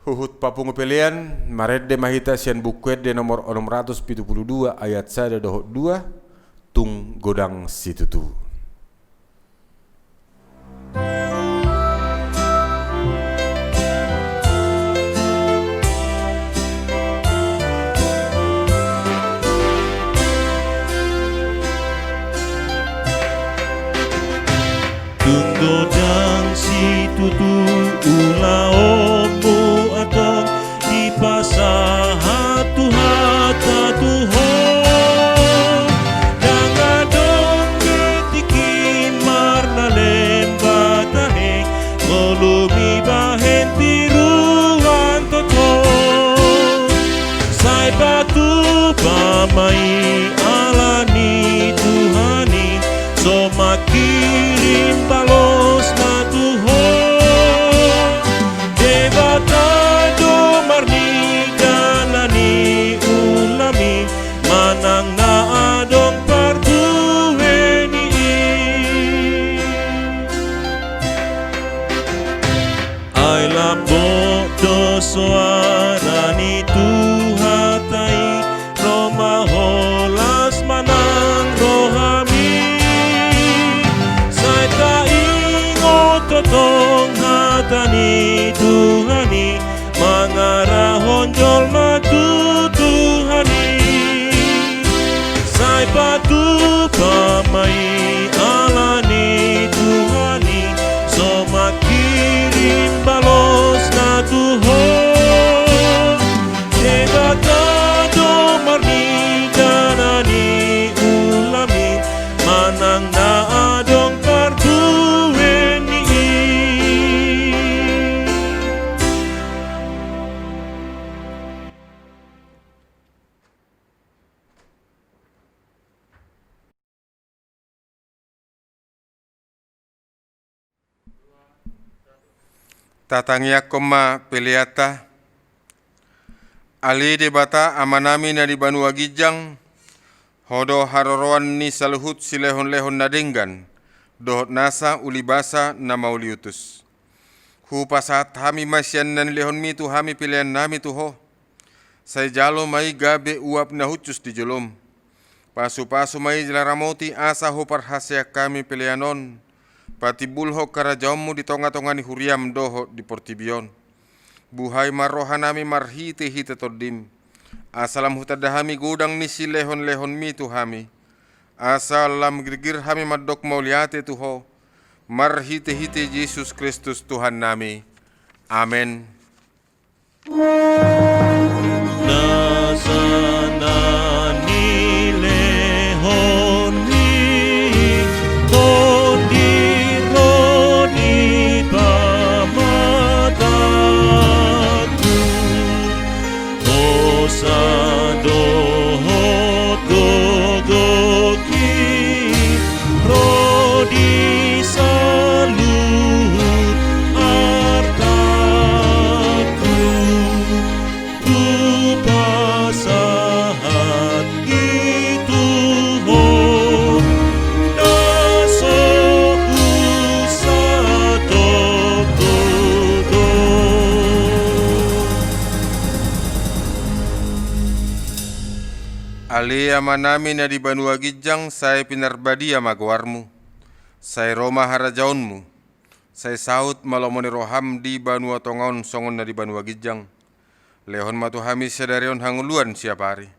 Huhut papungupelian maredde mahita sian bukwede nomor 672 ayat 1 dohot 2 tung godang situtu. Tung godang situtu ulaomu atong di pasahat tuhata tuho dangadong ketiki marna lembatahe kolumi bahen tiruan toto say batu pamai alani Tuhani so makirim balos na tuho debatado marni dalani ulami manang na adong partuweni ay labo do suara ni tuhatai romaholas manang rohami say kaingot totong hatani Tuhani mangarahon jolma Tuhani say patu pamai alani Tuhani so makirim balos na tuho debatado marni janani ulami manang na adong partuweni. Tatangya koma peliata ali debata amanami na di Banua Gijang hodo haroroan ni saluhut silehon-lehon nadenggan dohot nasa ulibasa na mauliutus hupasat hami masyan nan lehon mitu hami pilihan nami tuho say jalo mai gabe uap na hucus di jolom pasu-pasu mai jelaramoti asa huparhasya kami pilihanon pati bulho karajamu di tonga-tonga ni huriam doho di portibion buhay marohanami marhite-hite todim asalam hutadahami gudang ni silehon-lehon mitu hami asal lam girgir hami madok mauliate Tuho, marhite-hite Yesus Kristus Tuhan nami. Amen. Nasanani lehoni rodi pamataku osado gogoki rodi salut artaku pasahat itu ho daso usato todo. Alia manami na di Banua Gijang, saya pinarbadia magwarmu, saya Roma harajaunmu, saya saut malomoni roham di Banua Tongaon songon na di Banua Gijang, lehon matu hami sedarion hanguluan siapari,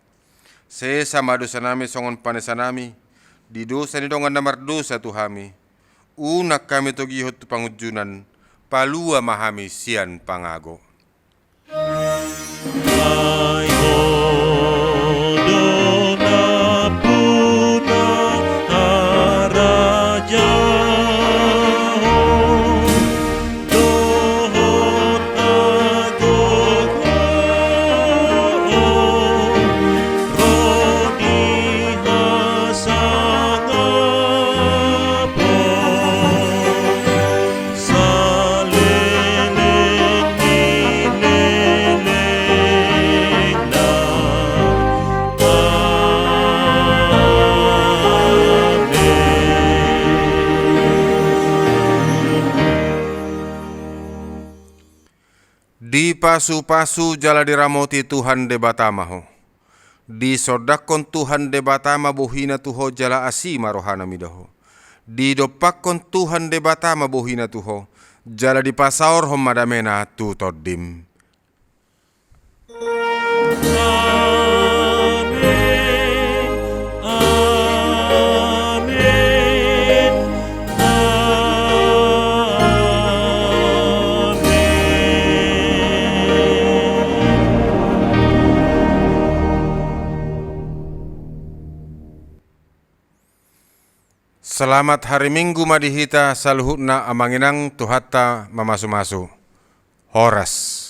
saya sama dosa nami songon panesanami, di dosa ni dongan namar dosa tu hami, unak kami togihot tu pangujunan, palua mahami sian pangago. Ay hodona puna haraja dohot agog rodi hasangapo saleleng nileleng na Di pasu-pasu jala diramoti Tuhan debatamaho. Di sodakon Tuhan debatama bohina tuho jala asima rohana midaho. Di dopakon Tuhan debatama bohina tuho jala di pasaor homadamena tu toddim. Selamat hari Minggu madihita saluhutna amanginang tuhatta mamasu-masu. Horas.